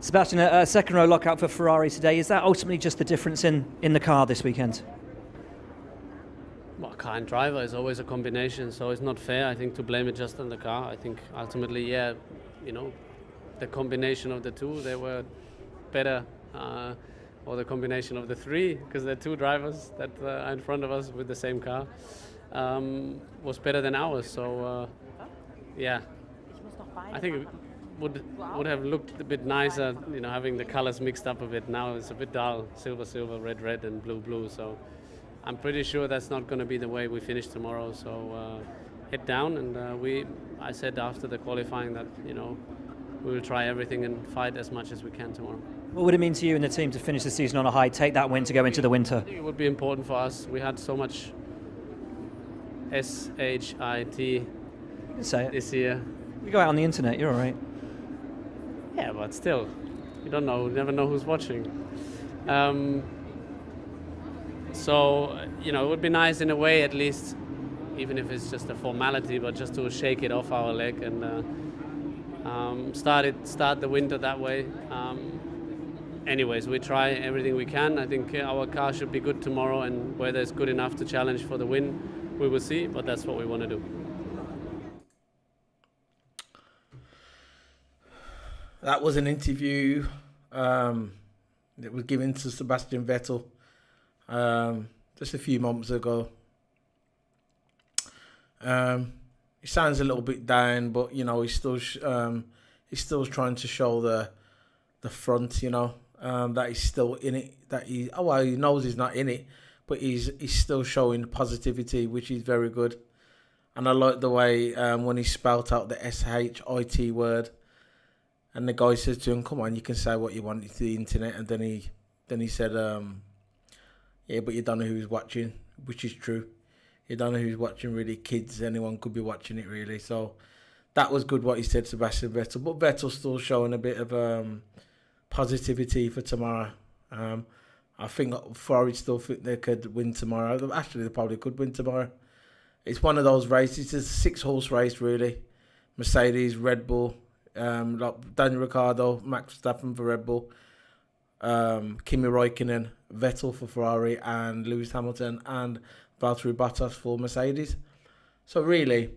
Sebastian, a second row lockout for Ferrari today. Is that ultimately just the difference in the car this weekend? Well, car and driver is always a combination, so it's not fair, I think, to blame it just on the car. I think ultimately, the combination of the two, they were better, or the combination of the three, because there are two drivers that are in front of us with the same car, was better than ours. So, I think it would have looked a bit nicer, having the colors mixed up a bit. Now it's a bit dull, silver, silver, red, red, and blue, blue. So I'm pretty sure that's not going to be the way we finish tomorrow. So head down, and I said after the qualifying that we will try everything and fight as much as we can tomorrow. What would it mean to you and the team to finish the season on a high, take that win to go into the winter? I think it would be important for us. We had so much SHIT You can say it. this year. You go out on the internet, you're all right. Yeah, but still, you don't know, you never know who's watching. So, it would be nice in a way, at least, even if it's just a formality, but just to shake it off our leg and start the winter that way. Anyways, we try everything we can. I think our car should be good tomorrow, and whether it's good enough to challenge for the win, we will see, but that's what we want to do. That was an interview that was given to Sebastian Vettel just a few months ago. He sounds a little bit down, but he's still trying to show the front, that he's still in it. That he knows he's not in it, but he's still showing positivity, which is very good. And I like the way when he spelt out the SHIT word. And the guy says to him, "Come on, you can say what you want to the internet." And then he said, "Yeah, but you don't know who's watching," which is true. You don't know who's watching, really. Kids, anyone could be watching it, really. So that was good what he said, Sebastian Vettel. But Vettel's still showing a bit of positivity for tomorrow. I think Ferrari still think they could win tomorrow. Actually, they probably could win tomorrow. It's one of those races. It's a 6-horse race, really. Mercedes, Red Bull. Like Daniel Ricciardo, Max Verstappen for Red Bull, Kimi Räikkönen, Vettel for Ferrari, and Lewis Hamilton and Valtteri Bottas for Mercedes. So really,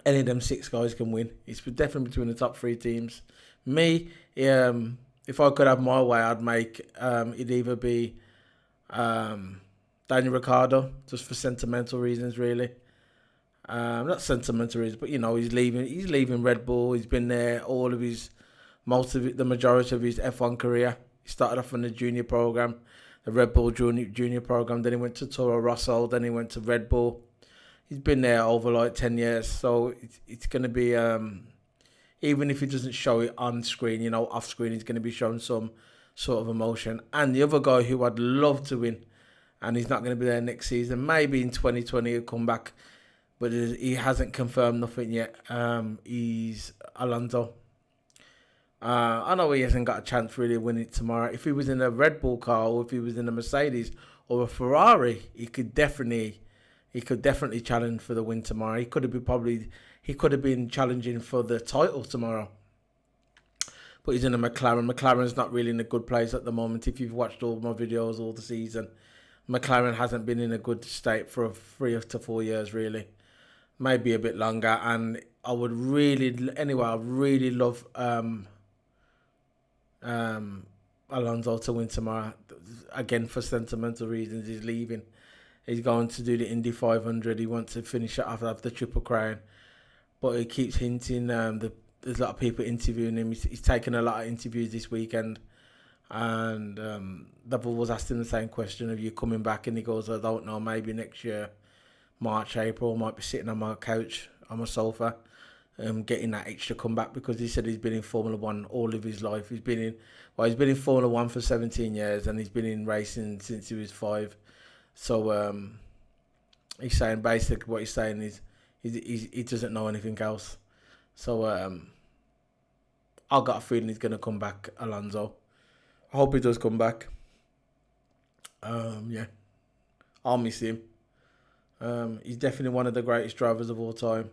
any of them 6 guys can win. It's definitely between the top 3 teams. Me, if I could have my way, I'd make it'd either be Daniel Ricciardo, just for sentimental reasons, really. Not sentimental reasons, but he's leaving Red Bull. He's been there the majority of his F1 career. He started off in the junior program, the Red Bull junior program. Then he went to Toro Rosso. Then he went to Red Bull. He's been there over like 10 years. So it's going to be, even if he doesn't show it on screen, off screen, he's going to be showing some sort of emotion. And the other guy who I'd love to win, and he's not going to be there next season, maybe in 2020 he'll come back, but he hasn't confirmed nothing yet. He's Alonso. I know he hasn't got a chance really of winning it tomorrow. If he was in a Red Bull car, or if he was in a Mercedes or a Ferrari, he could definitely challenge for the win tomorrow. He could have been challenging for the title tomorrow. But he's in a McLaren. McLaren's not really in a good place at the moment. If you've watched all my videos all the season, McLaren hasn't been in a good state for 3 to 4 years really. Maybe a bit longer, and I really love Alonso to win tomorrow. Again, for sentimental reasons, he's leaving. He's going to do the Indy 500. He wants to finish it off after the Triple Crown, but he keeps hinting. There's a lot of people interviewing him. He's taken a lot of interviews this weekend, and they've always asked him the same question: "Are you coming back?" And he goes, "I don't know. Maybe next year." March, April, might be sitting on my couch, on my sofa, getting that itch to come back, because he said he's been in Formula One all of his life. He's been in Formula One for 17 years, and he's been in racing since he was 5. So he's saying, basically what he's saying is he doesn't know anything else. So I've got a feeling he's going to come back, Alonso. I hope he does come back. Yeah, I'll miss him. He's definitely one of the greatest drivers of all time.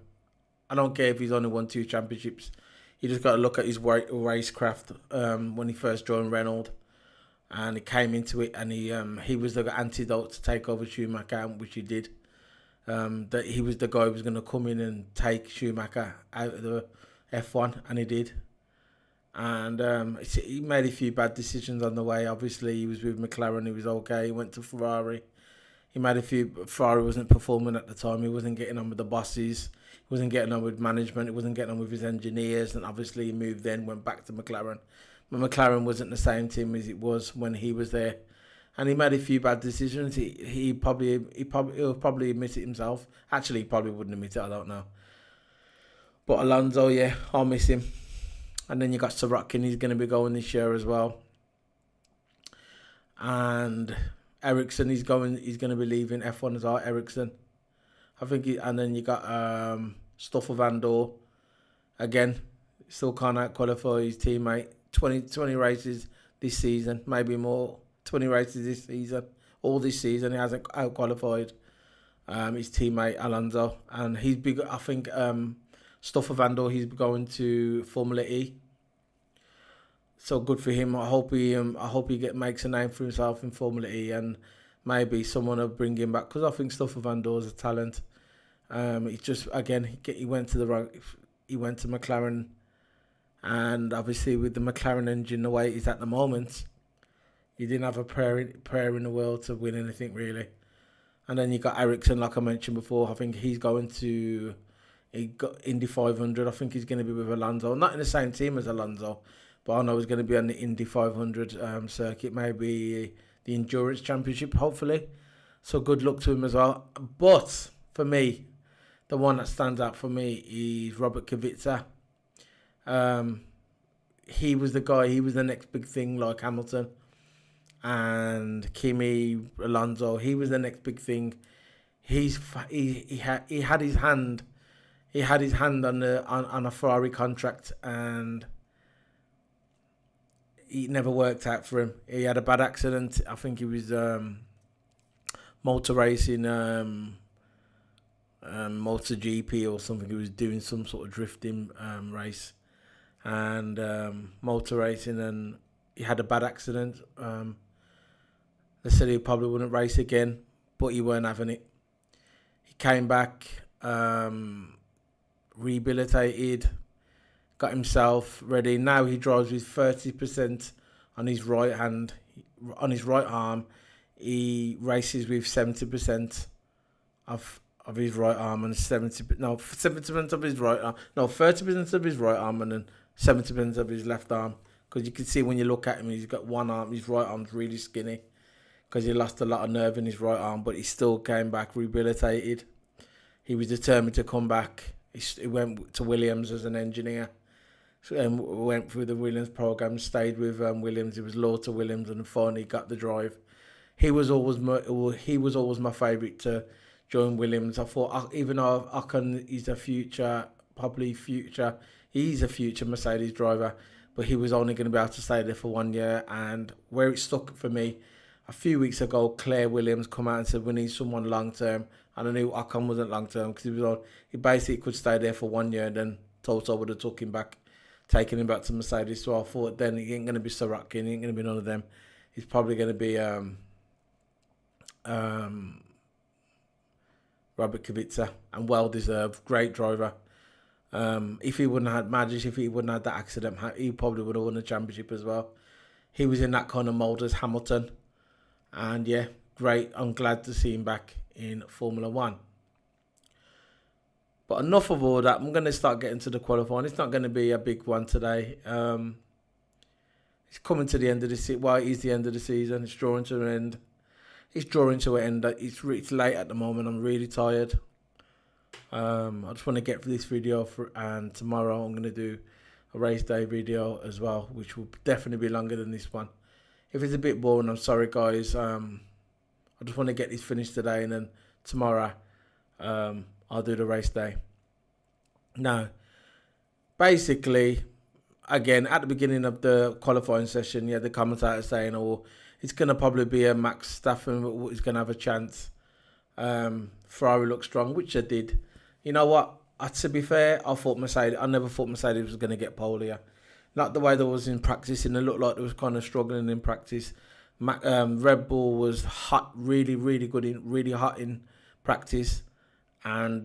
I don't care if he's only won 2 championships. You just got to look at his racecraft when he first joined Renault, and he came into it, and he was the antidote to take over Schumacher, which he did. That he was the guy who was going to come in and take Schumacher out of the F1, and he did. And he made a few bad decisions on the way. Obviously, he was with McLaren, he was okay. He went to Ferrari. He made a few. Ferrari wasn't performing at the time. He wasn't getting on with the bosses. He wasn't getting on with management. He wasn't getting on with his engineers. And obviously, he moved then, went back to McLaren. But McLaren wasn't the same team as it was when he was there. And he made a few bad decisions. He'll probably admit it himself. Actually, he probably wouldn't admit it. I don't know. But Alonso, yeah, I'll miss him. And then you got Sorokin. He's going to be going this year as well. And Ericsson, he's going to be leaving F1 as well. Ericsson, I think. And then you got Stoffel Van Dorn. Again, still can't out qualify his teammate. 20 races this season, maybe more. 20 races this season, all this season. He hasn't out qualified his teammate Alonso, and he's big. I think Stoffel Van Dorn, he's going to Formula E. So good for him. I hope he makes a name for himself in Formula E, and maybe someone will bring him back, because I think Stoffel Van Dorn's a talent. He just he went to McLaren, and obviously with the McLaren engine the way it is at the moment, you didn't have a prayer in the world to win anything really. And then you got Ericsson, like I mentioned before. I think he got Indy 500. I think he's going to be with Alonso, not in the same team as Alonso, but I know he's going to be on the Indy 500 circuit, maybe the Endurance Championship, hopefully. So good luck to him as well. But for me, the one that stands out for me is Robert Kubica. He was the guy. He was the next big thing, like Hamilton and Kimi, Alonso. He was the next big thing. He had his hand. He had his hand on a Ferrari contract, and it never worked out for him. He had a bad accident. I think he was motor racing, MotoGP or something. He was doing some sort of drifting race and motor racing, and he had a bad accident. They said he probably wouldn't race again, but he weren't having it. He came back, rehabilitated, got himself ready. Now he drives with 30% on his right hand, on his right arm. He races with 70% of his right arm and 70% of his right arm. No, 30% of his right arm and then 70% of his left arm. Because you can see when you look at him, he's got one arm. His right arm's really skinny because he lost a lot of nerve in his right arm, but he still came back rehabilitated. He was determined to come back. He went to Williams as an engineer. So, went through the Williams program, stayed with Williams. He was loyal to Williams, and finally got the drive. He was always my favourite to join Williams. I thought, even though Ocon is a future, he's a future Mercedes driver, but he was only going to be able to stay there for 1 year. And where it stuck for me, a few weeks ago, Claire Williams come out and said we need someone long term. And I knew Ocon wasn't long term because he basically could stay there for 1 year, and then Toto would have took him back, taken him back to Mercedes. So I thought then he ain't going to be Sorokin, he ain't going to be none of them. He's probably going to be Robert Kubica, and well deserved, great driver. If he wouldn't have had Magic, if he wouldn't have had that accident, he probably would have won the championship as well. He was in that kind of mould as Hamilton, and yeah, great. I'm glad to see him back in Formula One. But enough of all that. I'm going to start getting to the qualifying. It's not going to be a big one today. It's coming to the end of the season. Well, it is the end of the season. It's drawing to an end. It's late at the moment. I'm really tired. I just want to get through this video, and tomorrow I'm going to do a race day video as well, which will definitely be longer than this one. If it's a bit boring, I'm sorry, guys. I just want to get this finished today, and then tomorrow I'll do the race day. Now, basically, again, at the beginning of the qualifying session, the commentator saying, "Oh, it's going to probably be a Max Verstappen who's going to have a chance." Ferrari looks strong, which I did. You know what? to be fair, I never thought Mercedes was going to get pole here. Not the way they was in practice, and it looked like they was kind of struggling in practice. Red Bull was hot, really, really good, really hot in practice, and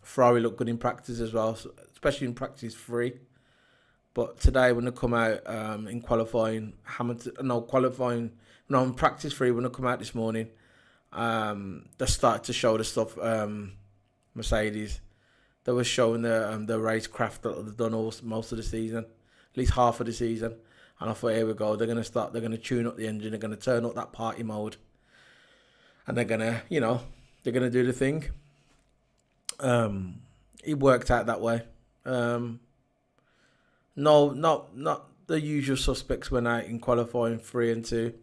Ferrari looked good in practice as well, especially in practice 3. But today, when they come out in qualifying, in practice 3, when they come out this morning, they started to show the stuff. Mercedes, they were showing the racecraft that they've done most of the season, at least half of the season. And I thought, here we go. They're going to tune up the engine. They're going to turn up that party mode. And they're going to, they're going to do the thing. It worked out that way. No, not the usual suspects went out in qualifying 3 and 2.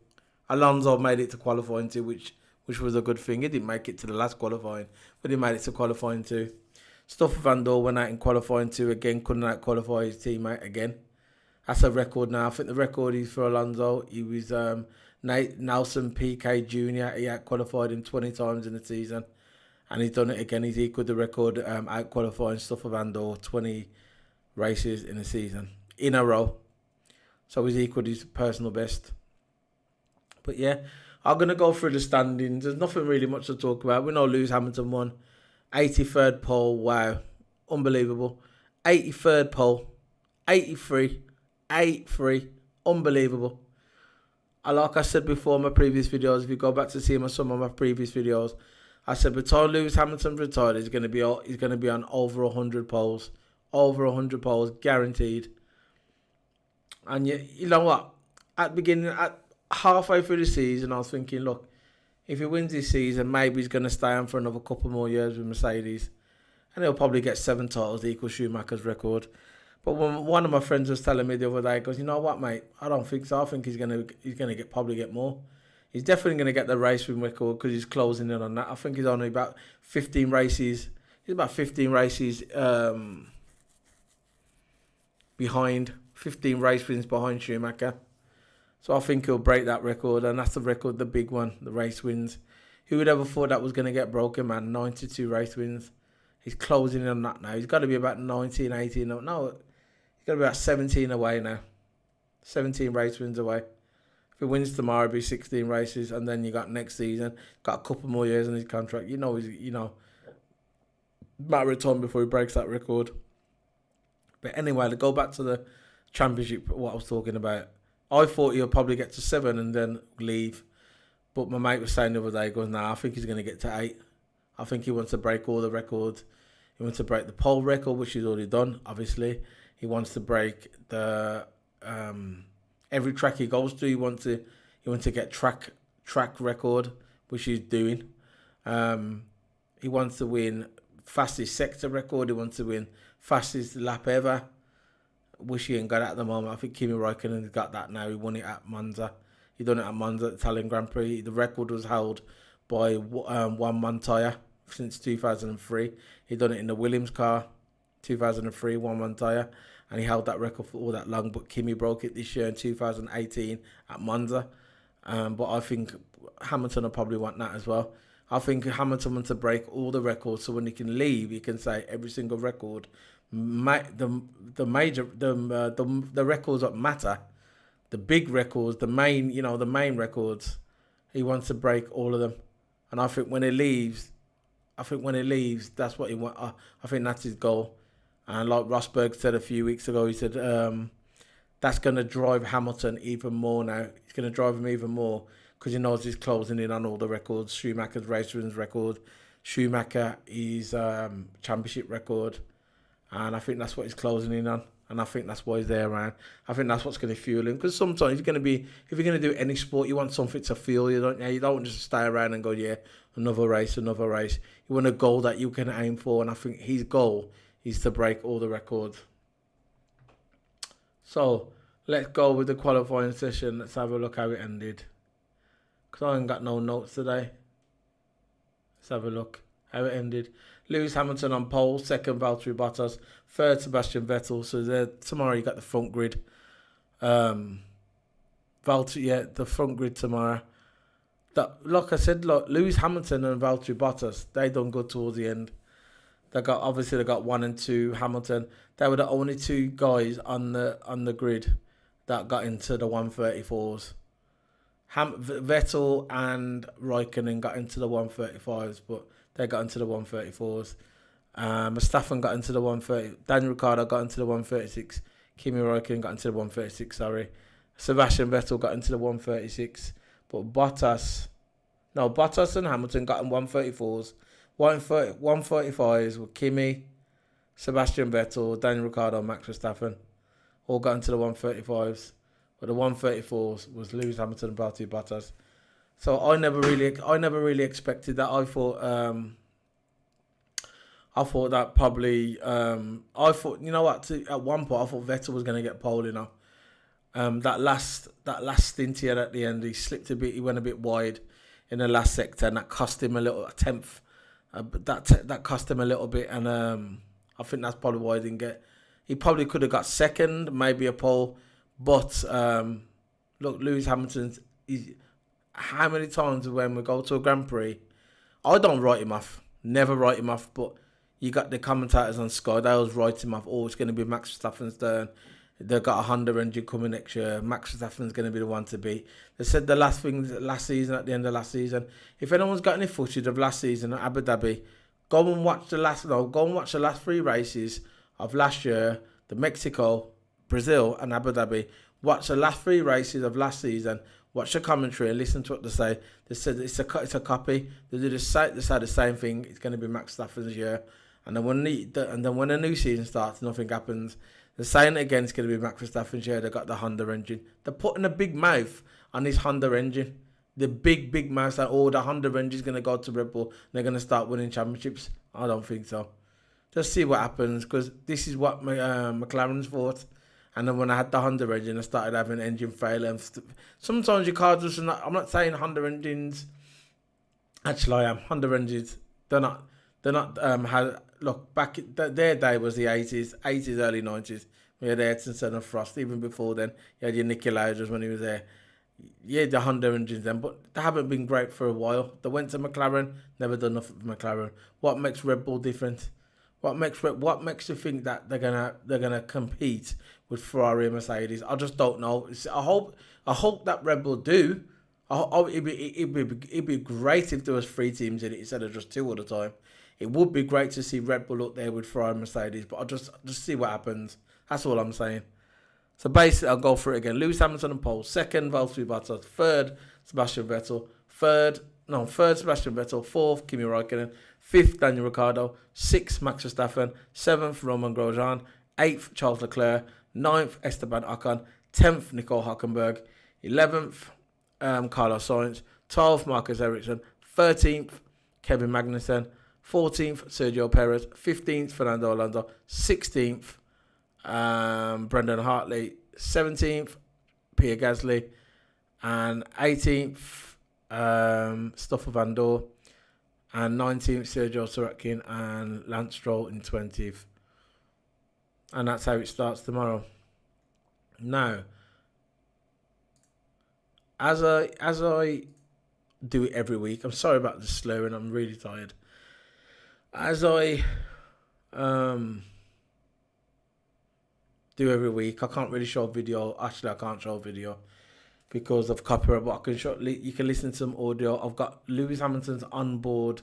Alonso made it to qualifying 2, which was a good thing. He didn't make it to the last qualifying, but he made it to qualifying 2. Stoffel Vandoorne went out in qualifying 2 again, couldn't out qualify his teammate again. That's a record now. I think the record is for Alonso. He was Nelson Piquet Jr. He out qualified him 20 times in the season, and he's done it again. He's equalled the record out qualifying Stoffel Vandoorne 20 races in a season in a row. So he's equalled his personal best. But yeah, I'm going to go through the standings. There's nothing really much to talk about. We know Lewis Hamilton won. 83rd pole. Wow. Unbelievable. 83rd pole. 83. 83. Unbelievable. Like I said before in my previous videos, if you go back to see some of my previous videos, I said by the time Lewis Hamilton retired, he's going to be on over 100 poles. Over 100 poles, guaranteed. And you know what? Halfway through the season, I was thinking, look, if he wins this season, maybe he's going to stay on for another couple more years with Mercedes. And he'll probably get 7 titles to equal Schumacher's record. But one of my friends was telling me the other day, he goes, you know what, mate? I don't think so. I think he's going to probably get more. He's definitely going to get the race win record because he's closing in on that. I think he's only about 15 races. He's about 15 races behind. 15 race wins behind Schumacher. So I think he'll break that record, and that's the record, the big one, the race wins. Who would ever thought that was going to get broken, man? 92 race wins. He's closing in on that now. He's got to be about 19, 18. No, he's got to be about 17 away now. 17 race wins away. If he wins tomorrow, it'll be 16 races, and then you got next season. Got a couple more years on his contract. Matter of time before he breaks that record. But anyway, to go back to the championship, what I was talking about. I thought he'll probably get to 7 and then leave. But my mate was saying the other day, he goes, nah, I think he's going to get to 8. I think he wants to break all the records. He wants to break the pole record, which he's already done, obviously. He wants to break the every track he goes to. He wants to get track record, which he's doing. He wants to win fastest sector record. He wants to win fastest lap ever, which he ain't got at the moment. I think Kimi Räikkönen has got that now. He won it at Monza. He done it at Monza at the Italian Grand Prix. The record was held by Juan Montoya since 2003. He done it in the Williams car, 2003, Juan Montoya, and he held that record for all that long. But Kimi broke it this year in 2018 at Monza. But I think Hamilton will probably want that as well. I think Hamilton wants to break all the records, so when he can leave, he can say every single record. The records that matter, the big records, the main records, he wants to break all of them. And I think when he leaves, that's what he wants. I think that's his goal. And like Rosberg said a few weeks ago, he said that's going to drive Hamilton even more now. It's going to drive him even more because he knows he's closing in on all the records. Schumacher's race wins record. Schumacher is championship record. And I think that's what he's closing in on. And I think that's why he's there around. I think that's what's going to fuel him. Because sometimes if you're going to do any sport, you want something to fuel you, don't you? You don't want just stay around and go, yeah, another race. You want a goal that you can aim for. And I think his goal is to break all the records. So, let's go with the qualifying session. Let's have a look how it ended. Because I ain't got no notes today. Let's have a look how it ended. Lewis Hamilton on pole, second Valtteri Bottas, third Sebastian Vettel. So there tomorrow you got the front grid. The front grid tomorrow. Like I said, Lewis Hamilton and Valtteri Bottas, they done good towards the end. They got 1 and 2. Hamilton. They were the only 2 guys on the grid that got into the 134s. Vettel and Raikkonen got into the 135s, but they got into the 134s. Verstappen got into the 130. Daniel Ricciardo got into the 136. Kimi Raikkonen got into the 136. Sorry, Sebastian Vettel got into the 136. But Bottas and Hamilton got in 134s. 135s were Kimi, Sebastian Vettel, Daniel Ricciardo, Max Verstappen. All got into the 135s. But the 134s was Lewis Hamilton and Valtteri Bottas. So I never really expected that. I thought that probably I thought, you know what, at one point I thought Vettel was going to get pole, you know. That last stint here at the end, he slipped a bit, he went a bit wide in the last sector, and that cost him a tenth. That cost him a little bit, and I think that's probably why he didn't get. He probably could have got second, maybe a pole. But look, Lewis Hamilton's. How many times when we go to a Grand Prix, I don't write him off. Never write him off. But you got the commentators on Sky. They always write him off. Oh, it's going to be Max Verstappen's turn. They've got a Honda engine coming next year. Max Verstappen's going to be the one to beat. They said the last season, at the end of last season. If anyone's got any footage of last season at Abu Dhabi, go and watch the last 3 races of last year: the Mexico, Brazil, and Abu Dhabi. Watch the last 3 races of last season. Watch the commentary and listen to what they say. They said it's a copy. They say the same thing. It's going to be Max Verstappen's year, and then when the new season starts, nothing happens. They're saying it again. It's going to be Max Verstappen's year. They got the Honda engine. They're putting a big mouth on this Honda engine. The big mouth that the Honda engine is going to go to Red Bull. And they're going to start winning championships. I don't think so. Just see what happens, because this is what McLaren's thought. And then when I had the Honda engine, I started having engine failure. Sometimes your car just not. I'm not saying Honda engines. Actually, I am. Honda engines. They're not. Look, back their day was the 80s, early 90s. We had Ayrton Senna, Frost. Even before then, you had your Niki Laudas when he was there. Yeah, the Honda engines then, but they haven't been great for a while. They went to McLaren, never done enough for McLaren. What makes Red Bull different? What makes you think that they're gonna compete with Ferrari and Mercedes? I just don't know. I hope that Red Bull do. It'd be great if there was 3 teams in it instead of just 2 all the time. It would be great to see Red Bull up there with Ferrari and Mercedes, but I'll just see what happens. That's all I'm saying. So basically, I'll go through it again. Lewis Hamilton on pole. 2nd, Valtteri Bottas. 3rd, Sebastian Vettel. 3rd, Sebastian Vettel. 4th, Kimi Raikkonen. 5th, Daniel Ricciardo. 6th, Max Verstappen. 7th, Romain Grosjean. 8th, Charles Leclerc. 9th, Esteban Ocon. 10th, Nico Hülkenberg. 11th, Carlos Sainz. 12th, Marcus Ericsson. 13th, Kevin Magnussen. 14th, Sergio Perez. 15th, Fernando Alonso. 16th, Brendan Hartley. 17th, Pierre Gasly. And 18th, Stoffel Van Dorn. And 19th, Sergio Sorokin. And Lance Stroll in 20th. And that's how it starts tomorrow. Now, as I do it every week, I'm sorry about the slurring, I'm really tired. As I do every week, I can't really show video. Actually, I can't show video because of copyright, but I can show. You can listen to some audio. I've got Lewis Hamilton's onboard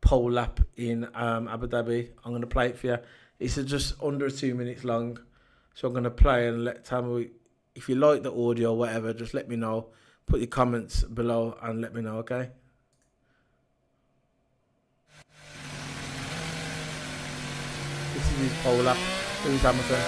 pole lap in Abu Dhabi. I'm going to play it for you. It's just under 2 minutes long, so I'm going to play and tell me if you like the audio or whatever. Just let me know. Put your comments below and let me know, okay? This is his pole lap. Lewis Hamilton.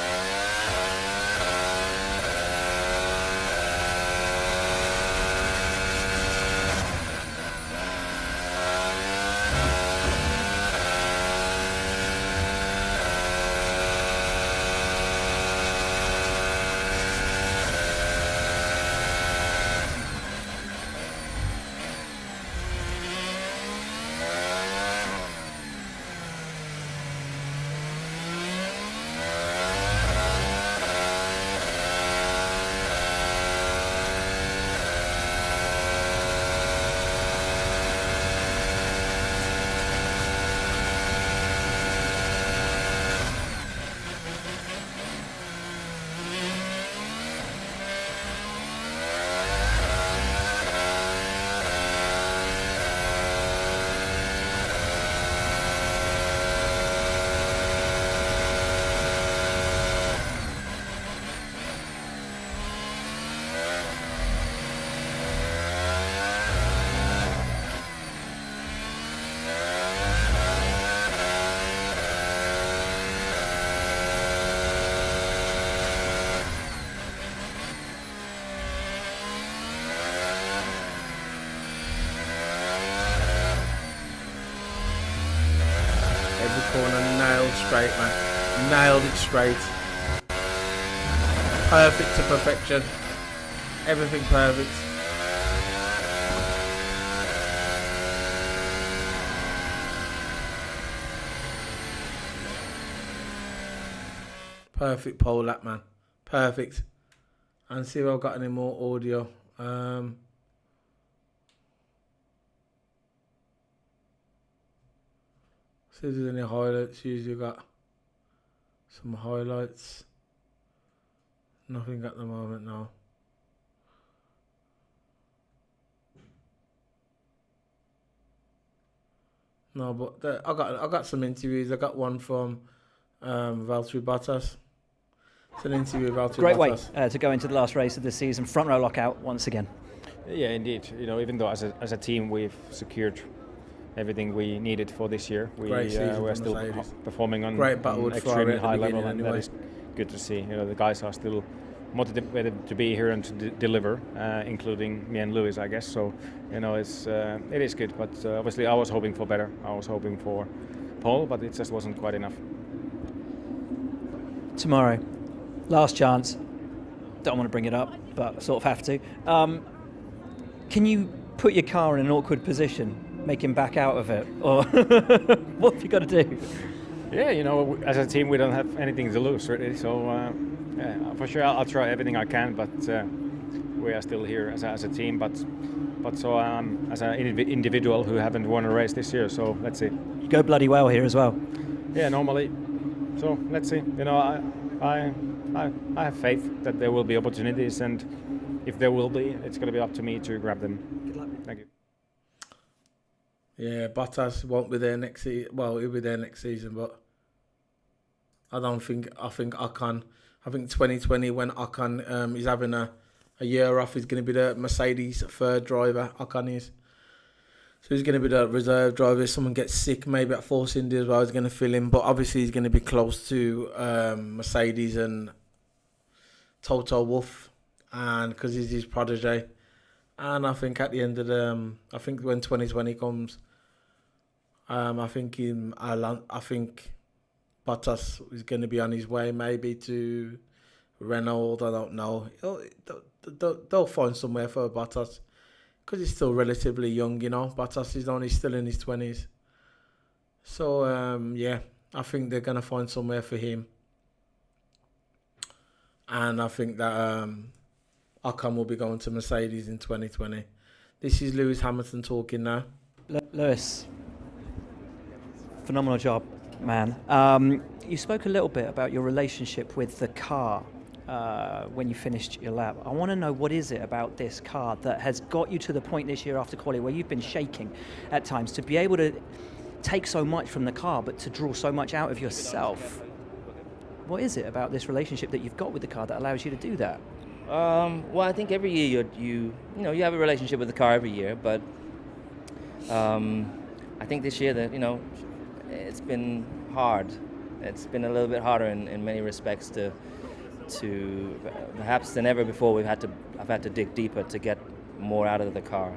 it straight, man. Nailed it straight. Perfect to perfection. Everything perfect. Perfect pole lap, man. Perfect. And see if I've got any more audio. See if there's any highlights. Usually got some highlights. Nothing at the moment now. No, but I got some interviews. I got one from Valtteri Bottas. It's an interview with Valtteri Great Bottas. way to go into the last race of the season. Front row lockout once again. Yeah, indeed. You know, even though as a team we've secured everything we needed for this year, we're still performing on extremely high level, and that is good to see. You know, the guys are still motivated to be here and to deliver, including me and Lewis, I guess. So, you know, it is good. But obviously, I was hoping for better. I was hoping for pole, but it just wasn't quite enough. Tomorrow, last chance. Don't want to bring it up, but sort of have to. Can you put your car in an awkward position, make him back out of it, or what have you got to do? Yeah, you know, as a team, we don't have anything to lose, really. So, yeah, for sure, I'll try everything I can. But we are still here as a team. But so as an individual who haven't won a race this year. So let's see. You go bloody well here as well. Yeah, normally. So let's see. You know, I have faith that there will be opportunities, and if there will be, it's going to be up to me to grab them. Good luck. Thank you. Yeah, Bottas won't be there next season. Well, he'll be there next season, but I think Ocon. I think 2020 when Ocon is having a year off, he's going to be the Mercedes third driver. Ocon is. So he's going to be the reserve driver. If someone gets sick, maybe at Force India as well, he's going to fill in. But obviously, he's going to be close to Mercedes and Toto Wolff, and because he's his protege. And I think at the end of I think when 2020 comes, I think Bottas is going to be on his way maybe to Renault. I don't know. They'll find somewhere for Bottas because he's still relatively young, you know. Bottas is only still in his 20s. So, yeah, I think they're going to find somewhere for him. And I think that Ocon will be going to Mercedes in 2020. This is Lewis Hamilton talking now. Lewis, phenomenal job, man. You spoke a little bit about your relationship with the car when you finished your lap. I want to know, what is it about this car that has got you to the point this year after quali where you've been shaking at times to be able to take so much from the car but to draw so much out of yourself? What is it about this relationship that you've got with the car that allows you to do that? Well, I think every year you have a relationship with the car every year, but I think this year that it's been hard. It's been a little bit harder in many respects to perhaps than ever before. I've had to dig deeper to get more out of the car.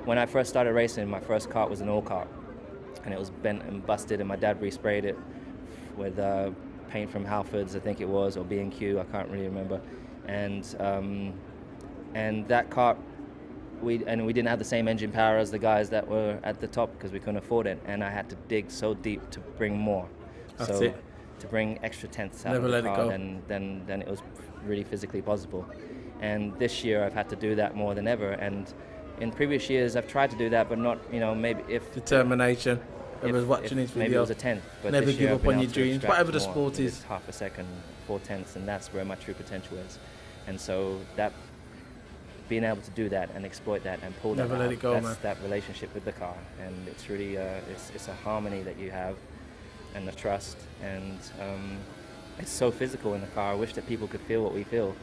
When I first started racing, my first kart was an old kart, and it was bent and busted, and my dad resprayed it with paint from Halfords, I think it was, or B&Q, I can't really remember. And that kart, we didn't have the same engine power as the guys that were at the top because we couldn't afford it, and I had to dig so deep to bring more. That's it. To bring extra tenths out Never of the let it car go. than it was really physically possible. And this year I've had to do that more than ever. And in previous years I've tried to do that, but not, maybe if Determination. I was watching his video. Maybe it was a tenth. But Never this year give I've up been on able your to dreams. extract Whatever the more. sport is. It's half a second, 4/10, and that's where my true potential is. And so that being able to do that and exploit that and pull that Never out, let it go, that's man. that relationship with the car. And it's really it's a harmony that you have and the trust, and it's so physical in the car. I wish that people could feel what we feel,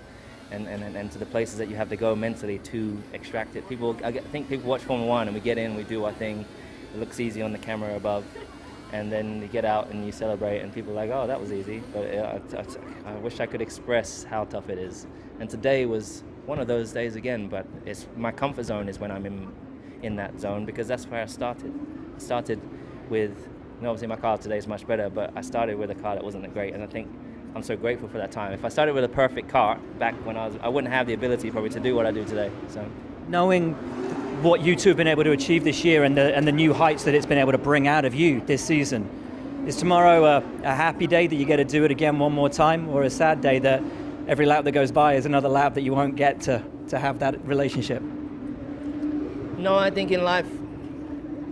and to the places that you have to go mentally to extract it. I think people watch Formula One and we get in, we do our thing, it looks easy on the camera above, and then you get out and you celebrate and people are like, oh, that was easy. But I wish I could express how tough it is. And today was one of those days again, but it's my comfort zone is when I'm in that zone, because that's where I started. I started with obviously my car today is much better, but I started with a car that wasn't that great, and I think I'm so grateful for that time. If I started with a perfect car back when I wouldn't have the ability probably to do what I do today. So, knowing what you two have been able to achieve this year and the new heights that it's been able to bring out of you this season, is tomorrow a happy day that you get to do it again one more time, or a sad day that every lap that goes by is another lap that you won't get to have that relationship? No, I think in life,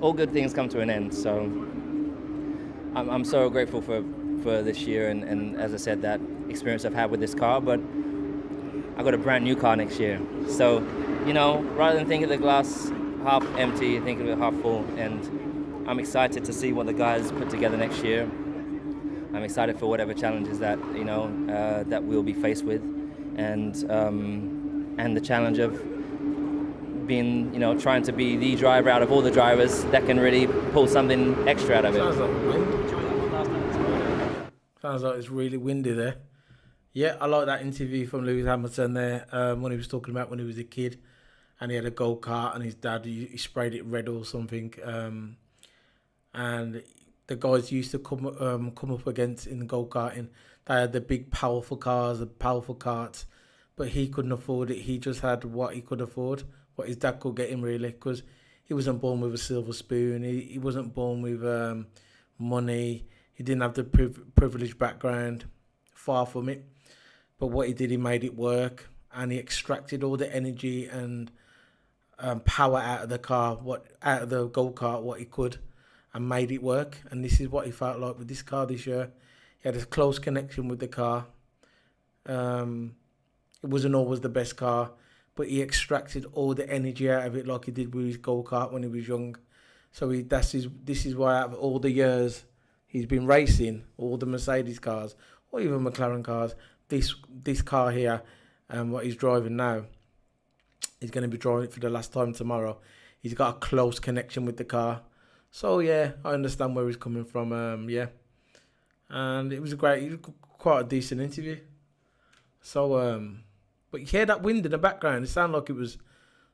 all good things come to an end. So I'm so grateful for this year and as I said, that experience I've had with this car, but I got a brand new car next year. So, rather than think of the glass half empty, think of it half full, and I'm excited to see what the guys put together next year. I'm excited for whatever challenges that, that we'll be faced with, and the challenge of being, trying to be the driver out of all the drivers that can really pull something extra out of it. Sounds like it's really windy there. Yeah, I like that interview from Lewis Hamilton there when he was talking about when he was a kid and he had a go-kart and his dad, he sprayed it red or something. And the guys used to come up against in go-karting, they had the big powerful cars, the powerful carts, but he couldn't afford it. He just had what he could afford, what his dad could get him really, because he wasn't born with a silver spoon. He wasn't born with money. He didn't have the privileged background, far from it. But what he did, he made it work, and he extracted all the energy and power out of the car, out of the go-kart, what he could, and made it work. And this is what he felt like with this car this year. He had a close connection with the car. It wasn't always the best car, but he extracted all the energy out of it like he did with his go-kart when he was young. So this is why out of all the years he's been racing, all the Mercedes cars, or even McLaren cars, this car here, what he's driving now, he's going to be driving it for the last time tomorrow. He's got a close connection with the car. So, yeah, I understand where he's coming from, yeah. And it was quite a decent interview. So, but you hear that wind in the background. It sounded like it was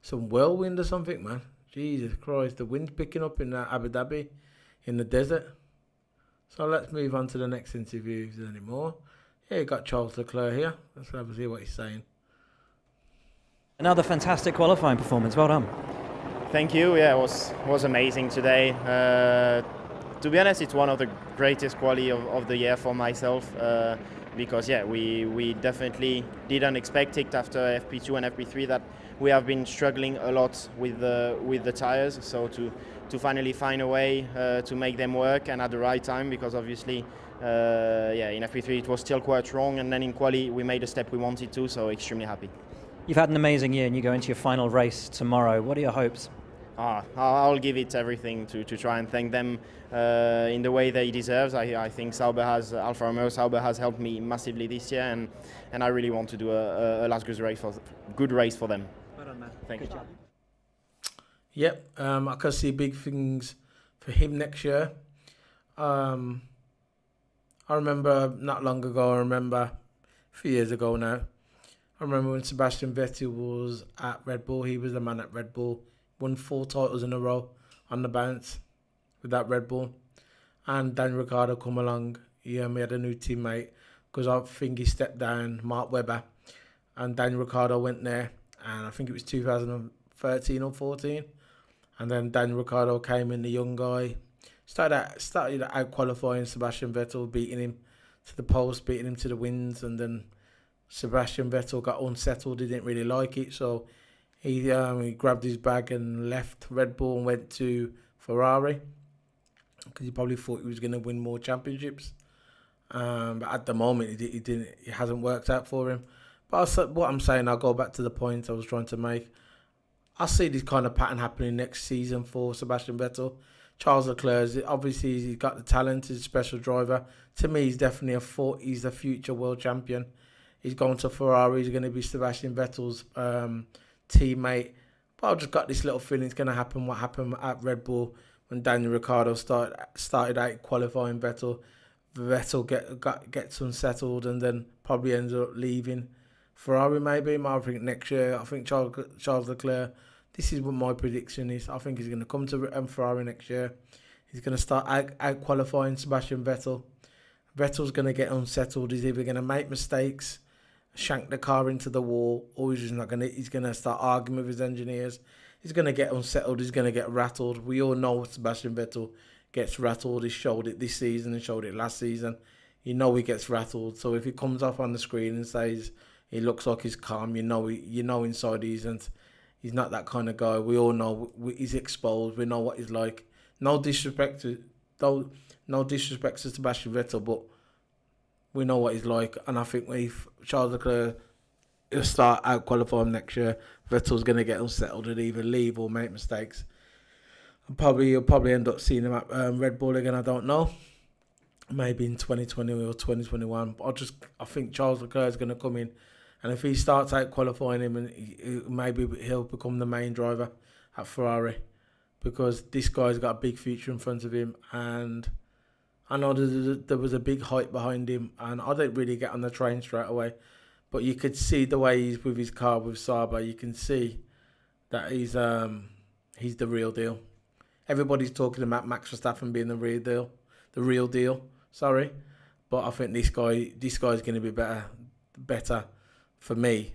some whirlwind or something, man. Jesus Christ, the wind's picking up in Abu Dhabi, in the desert. So let's move on to the next interview if there's any more. Yeah, you got Charles Leclerc here. Let's have a see what he's saying. Another fantastic qualifying performance. Well done. Thank you. Yeah, it was amazing today. To be honest, it's one of the greatest quali of the year for myself because yeah, we definitely didn't expect it after FP2 and FP3 that we have been struggling a lot with the tires. So to finally find a way to make them work and at the right time, because obviously in FP3 it was still quite wrong, and then in quali we made a step we wanted to, so extremely happy. You've had an amazing year and you go into your final race tomorrow. What are your hopes? I'll give it everything to try and thank them in the way they deserve. I think Alfa Romeo Sauber has helped me massively this year, and I really want to do a last good race for them. Well done, man. Thank you. Job. Yep, I can see big things for him next year. I remember not long ago, a few years ago now, I remember when Sebastian Vettel was at Red Bull. He was the man at Red Bull, won 4 titles in a row on the bounce with that Red Bull. And Daniel Ricciardo come along. He had a new teammate because I think he stepped down, Mark Webber. And Daniel Ricciardo went there, and I think it was 2013 or 14. And then Daniel Ricciardo came in, the young guy. Started out qualifying Sebastian Vettel, beating him to the post, beating him to the wins, and then Sebastian Vettel got unsettled. He didn't really like it, so he grabbed his bag and left Red Bull and went to Ferrari because he probably thought he was going to win more championships. But at the moment, it hasn't worked out for him. But what I'm saying, I'll go back to the point I was trying to make. I see this kind of pattern happening next season for Sebastian Vettel. Charles Leclerc, obviously he's got the talent, he's a special driver. To me, he's definitely he's the future world champion. He's going to Ferrari, he's going to be Sebastian Vettel's teammate. But I've just got this little feeling it's going to happen what happened at Red Bull when Daniel Ricciardo started out qualifying Vettel. Vettel gets unsettled and then probably ends up leaving Ferrari maybe. I think next year, I think Charles Leclerc, this is what my prediction is. I think he's going to come to Ferrari next year. He's going to start out qualifying Sebastian Vettel. Vettel's going to get unsettled. He's either going to make mistakes, shank the car into the wall, or he's going to start arguing with his engineers. He's going to get unsettled. He's going to get rattled. We all know Sebastian Vettel gets rattled. He showed it this season and showed it last season. You know he gets rattled. So if he comes off on the screen and says he looks like he's calm, you know inside he isn't. He's not that kind of guy. We all know he's exposed. We know what he's like. No disrespect to Sebastian Vettel, but we know what he's like. And I think if Charles Leclerc will start out qualifying next year, Vettel's going to get unsettled and either leave or make mistakes. And you'll probably end up seeing him at Red Bull again. I don't know. Maybe in 2020 or 2021. But I think Charles Leclerc is going to come in, and if he starts out qualifying him, and maybe he'll become the main driver at Ferrari, because this guy's got a big future in front of him. And I know there was a big hype behind him, and I didn't really get on the train straight away, but you could see the way he's with his car with Sauber. You can see that he's the real deal. Everybody's talking about Max Verstappen being the real deal. Sorry, but I think this guy's going to be better for me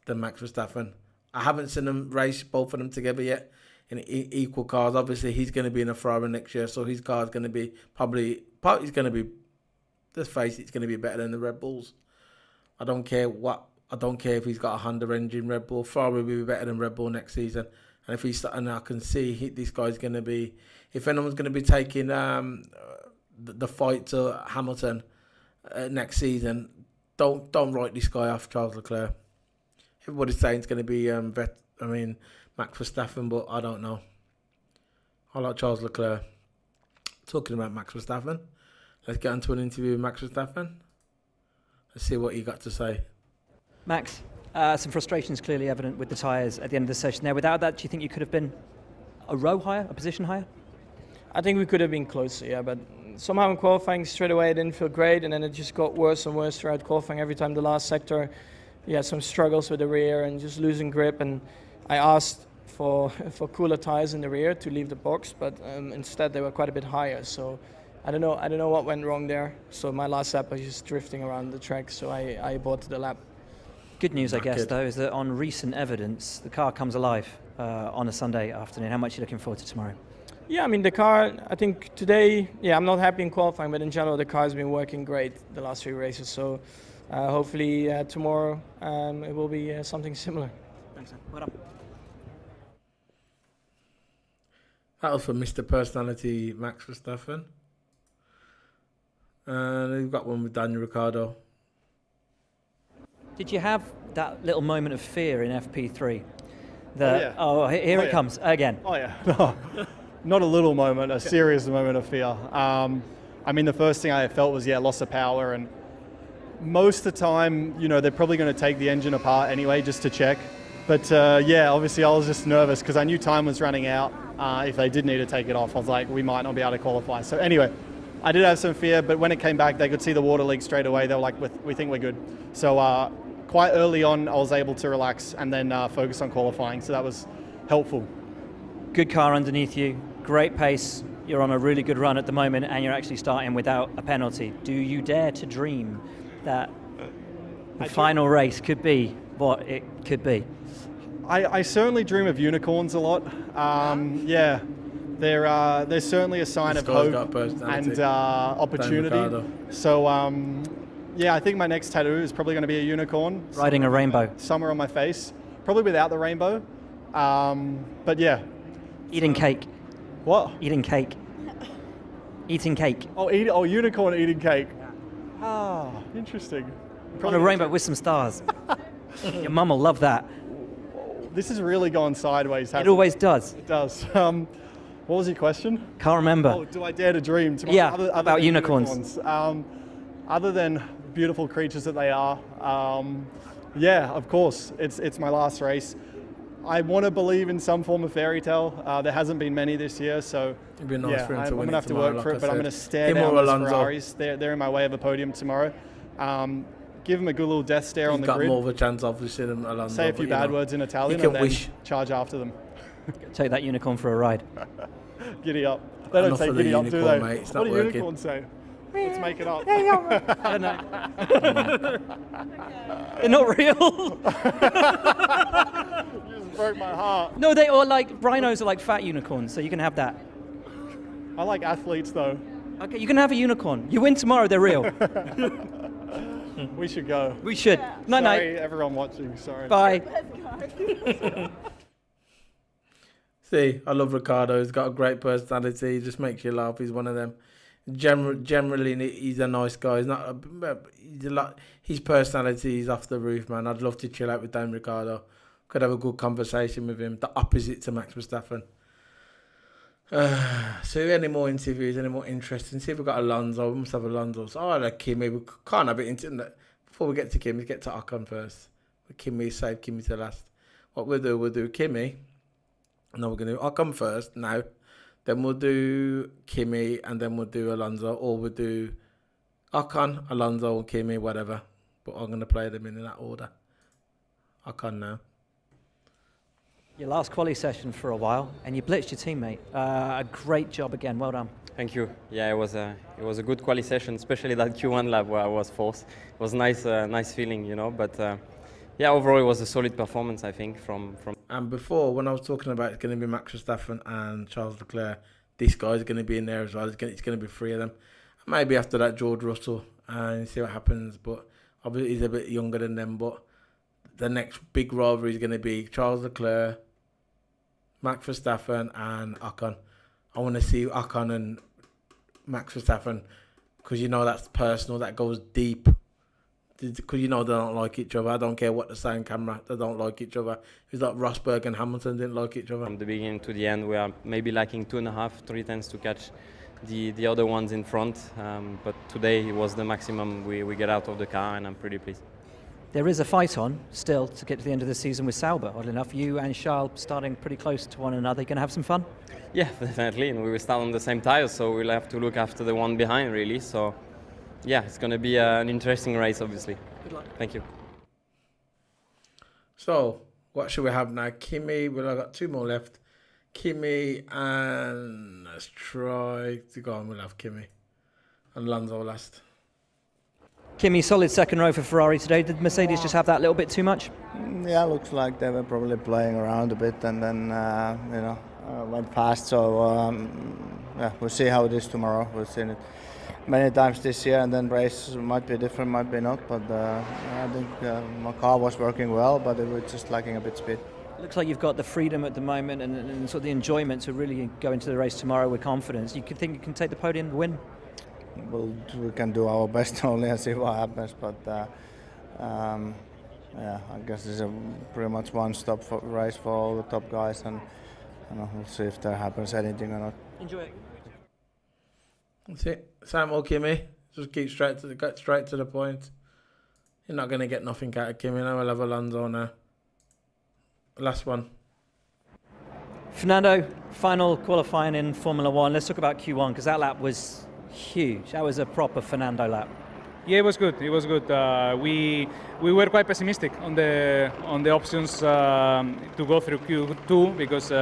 than Max Verstappen. I haven't seen them race both of them together yet in equal cars. Obviously, he's going to be in a Ferrari next year, so his car's going to be he's going to be. Let's face it, it's going to be better than the Red Bulls. I don't care if he's got a Honda engine Red Bull. Ferrari will be better than Red Bull next season. And if I can see this guy's going to be. If anyone's going to be taking the fight to Hamilton next season, don't write this guy off, Charles Leclerc. Everybody's saying it's going to be Max Verstappen, but I don't know. I like Charles Leclerc. Talking about Max Verstappen, let's get into an interview with Max Verstappen. Let's see what he got to say. Max, some frustrations clearly evident with the tyres at the end of the session there. Without that, do you think you could have been a row higher, a position higher? I think we could have been closer, yeah, but somehow in qualifying straight away it didn't feel great, and then it just got worse and worse throughout qualifying. Every time the last sector, some struggles with the rear and just losing grip, and I asked for cooler tyres in the rear to leave the box, but instead they were quite a bit higher, so I don't know what went wrong there. So my last lap I was just drifting around the track, so I aborted the lap. Good news, I guess, though, is that on recent evidence, the car comes alive on a Sunday afternoon. How much are you looking forward to tomorrow? Yeah, I mean, the car, I think today, I'm not happy in qualifying, but in general, the car has been working great the last few races. So hopefully tomorrow it will be something similar. Thanks, man. Well done. That was for Mr. Personality, Max Verstappen. And we've got one with Daniel Ricciardo. Did you have that little moment of fear in FP3? Here it comes again. Oh, yeah. No, not a little moment, a serious moment of fear. I mean, the first thing I felt was, loss of power. And most of the time, they're probably going to take the engine apart anyway, just to check. But obviously I was just nervous because I knew time was running out. If they did need to take it off, I was like, we might not be able to qualify. So anyway, I did have some fear, but when it came back, they could see the water leak straight away. They were like, we think we're good. So quite early on, I was able to relax and then focus on qualifying. So that was helpful. Good car underneath you, great pace. You're on a really good run at the moment, and you're actually starting without a penalty. Do you dare to dream that the final race could be what it could be? I certainly dream of unicorns a lot. They're certainly a sign of hope and opportunity. So I think my next tattoo is probably going to be a unicorn. Riding a rainbow. Somewhere on my face. Probably without the rainbow. But yeah. Eating cake. What? Eating cake. Eating cake. Oh, unicorn eating cake. Ah, interesting. On a rainbow with some stars. Your mum will love that. This has really gone sideways. It always does. It does. What was your question? Can't remember. Oh, do I dare to dream? Other about unicorns. Other than beautiful creatures that they are, of course, it's my last race. I want to believe in some form of fairy tale. There hasn't been many this year, so it'd be nice for him to win. I'm going to have to work for it, but I'm going to stare down those Ferraris. They're in my way of a podium tomorrow. Give him a good little death stare on the grid. He's got more of a chance, obviously, than Alonso. Say a few bad words in Italian and then charge after them. Take that unicorn for a ride. Giddy up. They don't enough say of the giddy up, do unicorn, they? mate. It's What not do working. unicorns say? Let's make it up. I don't know. They're not real. You just broke my heart. No, they are like rhinos are like fat unicorns, so you can have that. I like athletes though. Okay, you can have a unicorn. You win tomorrow, they're real. We should go. We should. Night night. Sorry, everyone watching. Sorry. Bye. See, I love Ricardo. He's got a great personality. He just makes you laugh. He's one of them. Generally, he's a nice guy. He's not. He's a lot. His personality is off the roof, man. I'd love to chill out with Dan Ricardo. Could have a good conversation with him. The opposite to Max Verstappen. So any more interviews? Any more interesting? See if we've got Alonso. We must have Alonso. So I like Kimi. We can't have it into before we get to Kimi. Get to Ocon first. Kimi save Kimi to last. What we'll do Kimi. No, we're going to do Ocon first now. Then we'll do Kimi and then we'll do Alonso. Or we'll do Ocon, Alonso, and Kimi, whatever. But I'm going to play them in that order. Ocon now. Your last quali session for a while, and you blitzed your teammate. A great job again. Well done. Thank you. Yeah, it was a good quali session, especially that Q1 lap where I was fourth. It was nice feeling, you know. But yeah, overall it was a solid performance, I think, from. And before, when I was talking about it's going to be Max Verstappen and Charles Leclerc, this guy's going to be in there as well. It's going to be three of them. Maybe after that, George Russell, and see what happens. But obviously he's a bit younger than them. But the next big rivalry is going to be Charles Leclerc, Max Verstappen and Ocon. I want to see Ocon and Max Verstappen because you know that's personal, that goes deep. Because you know they don't like each other. I don't care what they say on camera, they don't like each other. It's like Rosberg and Hamilton didn't like each other. From the beginning to the end, we are maybe lacking 2.5, 3 tenths to catch the other ones in front. But today it was the maximum we get out of the car, and I'm pretty pleased. There is a fight on still to get to the end of the season with Sauber, oddly enough. You and Charles starting pretty close to one another. You going to have some fun? Yeah, definitely. And we will start on the same tires, so we'll have to look after the one behind, really. So, yeah, it's going to be an interesting race, obviously. Good luck. Thank you. So, what should we have now? Kimi, well, I've got 2 more left. Kimi and let's try to go on. We'll have Kimi and Alonso last. Kimi, solid second row for Ferrari today. Did Mercedes just have that little bit too much? Yeah, looks like they were probably playing around a bit and then, went fast. So, yeah, we'll see how it is tomorrow. We've seen it many times this year, and then race might be different, might be not. But I think my car was working well, but it was just lacking a bit speed. Looks like you've got the freedom at the moment and sort of the enjoyment to really go into the race tomorrow with confidence. You think you can take the podium and win? Well, we can do our best only and see what happens. But yeah, I guess it's a pretty much one-stop race for all the top guys, and we'll see if there happens anything or not. Enjoy it. That's it. Samuel Kimi, just keep straight to the point. You're not going to get nothing out of Kimi. Now we'll have Alonso now. Last one. Fernando, final qualifying in Formula One. Let's talk about Q1 because that lap was huge. That was a proper Fernando lap. Yeah, it was good. It was good. We were quite pessimistic on the options to go through Q2 because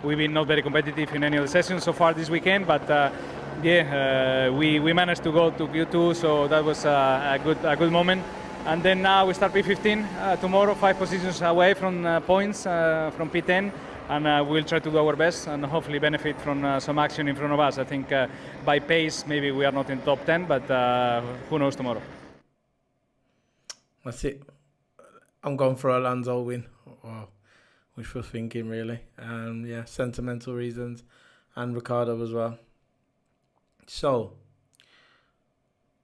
we've been not very competitive in any of the sessions so far this weekend. But we managed to go to Q2, so that was a good moment. And then now we start P15 tomorrow, 5 positions away from points from P10. And we'll try to do our best and hopefully benefit from some action in front of us. I think by pace, maybe we are not in top 10, but who knows tomorrow. That's it. I'm going for Alonso win. Wow. Wishful thinking, really. Yeah, sentimental reasons. And Ricardo as well. So,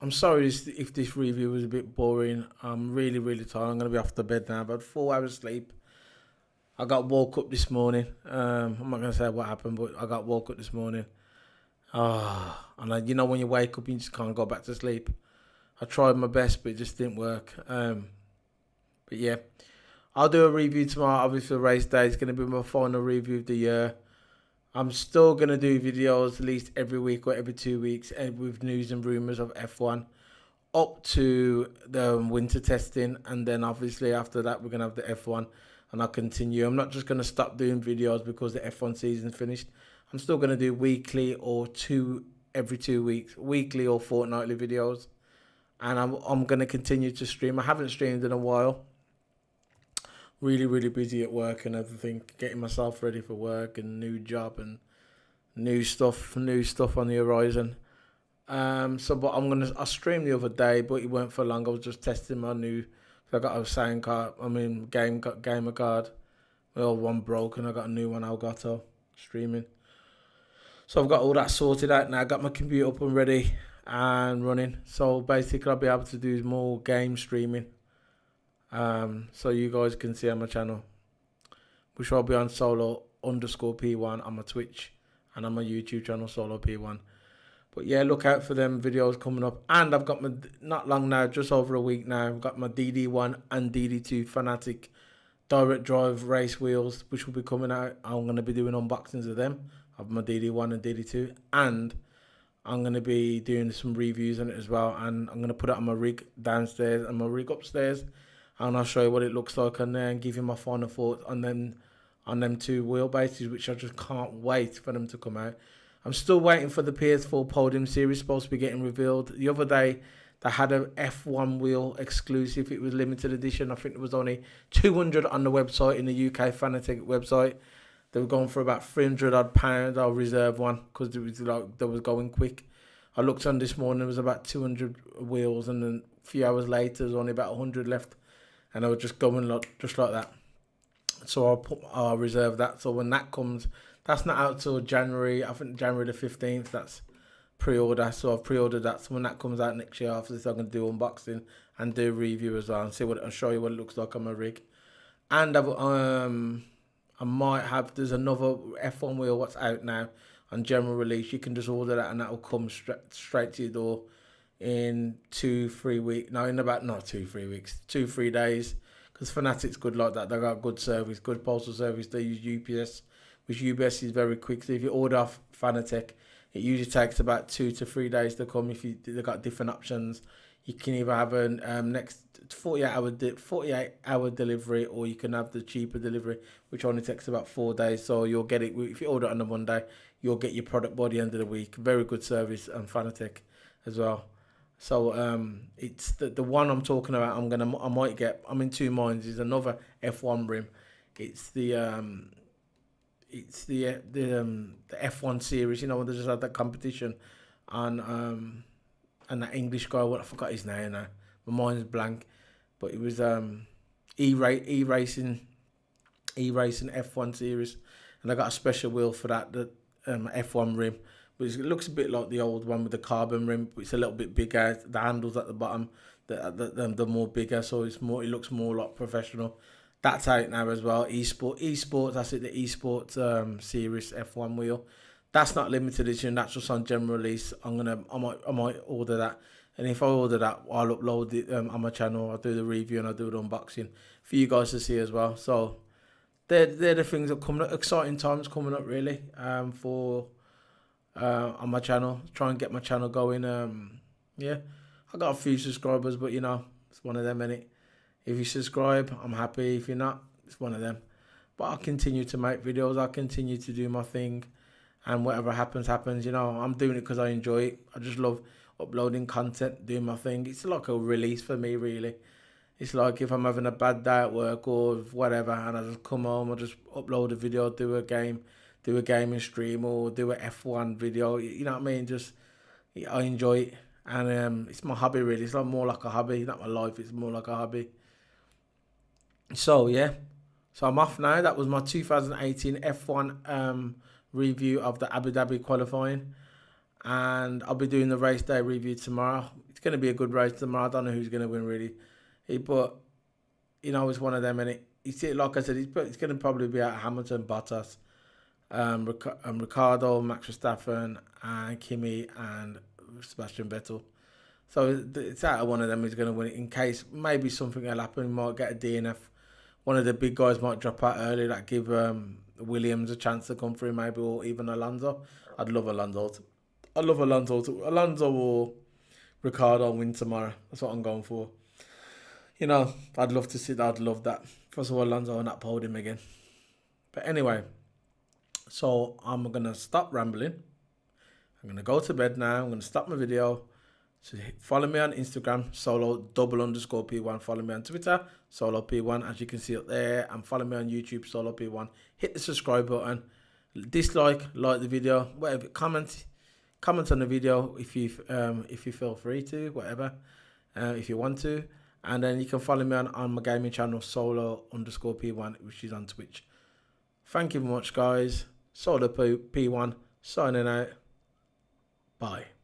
I'm sorry if this review was a bit boring. I'm really, really tired. I'm going to be off to bed now. I've had 4 hours sleep. I got woke up this morning. I'm not going to say what happened, but I got woke up this morning. And you know when you wake up, you just can't go back to sleep. I tried my best, but it just didn't work. But yeah, I'll do a review tomorrow. Obviously, the race day is going to be my final review of the year. I'm still going to do videos at least every week or every 2 weeks with news and rumours of F1 up to the winter testing. And then obviously after that, we're going to have the F1. And I'll continue. I'm not just going to stop doing videos because the F1 season's finished. I'm still going to do weekly or every 2 weeks, weekly or fortnightly videos. And I'm going to continue to stream. I haven't streamed in a while. Really busy at work and everything, getting myself ready for work and new job and new stuff on the horizon. But I streamed the other day, but it weren't for long. I was just testing my new. So I got a sound card. Gamer card. My old one broke, and I got a new one. Elgato streaming. So I've got all that sorted out now. I got my computer up and ready and running. So basically, I'll be able to do more game streaming. So you guys can see on my channel, which will be on solo_P1 on my Twitch and on my YouTube channel, Solo P1. But yeah, look out for them videos coming up. And I've got not long now, just over a week now, I've got my DD1 and DD2 Fanatic direct drive race wheels, which will be coming out. I'm going to be doing unboxings of them, of my DD1 and DD2. And I'm going to be doing some reviews on it as well. And I'm going to put it on my rig downstairs and my rig upstairs. And I'll show you what it looks like on there and give you my final thoughts on them two wheelbases, which I just can't wait for them to come out. I'm still waiting for the PS4 Podium Series, supposed to be getting revealed. The other day, they had a F1 wheel exclusive. It was limited edition. I think it was only 200 on the website, in the UK Fanatec website. They were going for about £300 odd. I'll reserve one because it was they was going quick. I looked on this morning, there was about 200 wheels, and then a few hours later, there was only about 100 left. And I was just going just like that. So I'll reserve that. So when that comes, that's not out till January. I think January the 15th. That's pre-order. So I've pre-ordered that. So when that comes out next year after this, I'm going to do unboxing and do a review as well and see what I'll show you what it looks like on my rig. And I might have. There's another F1 wheel what's out now on general release. You can just order that and that will come straight to your door in 2-3 weeks. No, in about not 2-3 weeks, 2-3 days. Because Fanatic's good like that. They got good service, good postal service. They use UPS, which UPS is very quick. So if you order off Fanatec, it usually takes about 2 to 3 days to come. If they've got different options, you can either have a next 48-hour delivery, or you can have the cheaper delivery, which only takes about 4 days. So you'll get it if you order it on a Monday. You'll get your product by the end of the week. Very good service on Fanatec as well. So it's the one I'm talking about. I might get. I'm in two minds. Is another F1 rim. It's the F1 series. You know, when they just had that competition, and that English guy. I forgot his name now. My mind's blank. But it was e-racing F1 series, and I got a special wheel for that. The F1 rim. But it looks a bit like the old one with the carbon rim, but it's a little bit bigger. The handles at the bottom, the more bigger, so it looks more like professional. That's out now as well. Esports. That's it. The Esports series F1 wheel. That's not limited edition. That's just on general release. I might order that, and if I order that, I'll upload it on my channel. I'll do the review and I'll do the unboxing for you guys to see as well. So they're the things that are coming up. Exciting times coming up really on my channel. Try and get my channel going. Yeah, I got a few subscribers, but you know, it's one of them, innit? If you subscribe, I'm happy. If you're not, it's one of them. But I'll continue to make videos. I'll continue to do my thing, and whatever happens, happens. You know, I'm doing it because I enjoy it. I just love uploading content, doing my thing. It's like a release for me, really. It's like if I'm having a bad day at work or whatever, and I just come home, I just upload a video, do a gaming stream, or do a F1 video. You know what I mean? I enjoy it, and it's my hobby really. It's more like a hobby, not my life. It's more like a hobby. So yeah, so I'm off now. That was my 2018 F1 review of the Abu Dhabi qualifying, and I'll be doing the race day review tomorrow. It's going to be a good race tomorrow. I don't know who's going to win really, but you know, it's one of them, and like I said, it's going to probably be out Hamilton, Bottas, Ricardo, Max Verstappen, and Kimi and Sebastian Vettel. So it's out of one of them who's going to win it. In case maybe something will happen, we might get a DNF. One of the big guys might drop out early. That give Williams a chance to come through, maybe, or even Alonso. I'd love Alonso. Alonso or Ricardo win tomorrow. That's what I'm going for. You know, I'd love to see that. I'd love that. First of all, Alonso on that podium again. But anyway, So I'm going to stop rambling. I'm going to go to bed now. I'm going to stop my video. So follow me on Instagram, solo_P1. Follow me on Twitter, soloP1, as you can see up there. And follow me on YouTube, soloP1. Hit the subscribe button. Dislike, like the video, whatever. Comment on the video if you feel free to, whatever. If you want to. And then you can follow me on my gaming channel, solo_P1, which is on Twitch. Thank you very much, guys. Solo P1 signing out. Bye.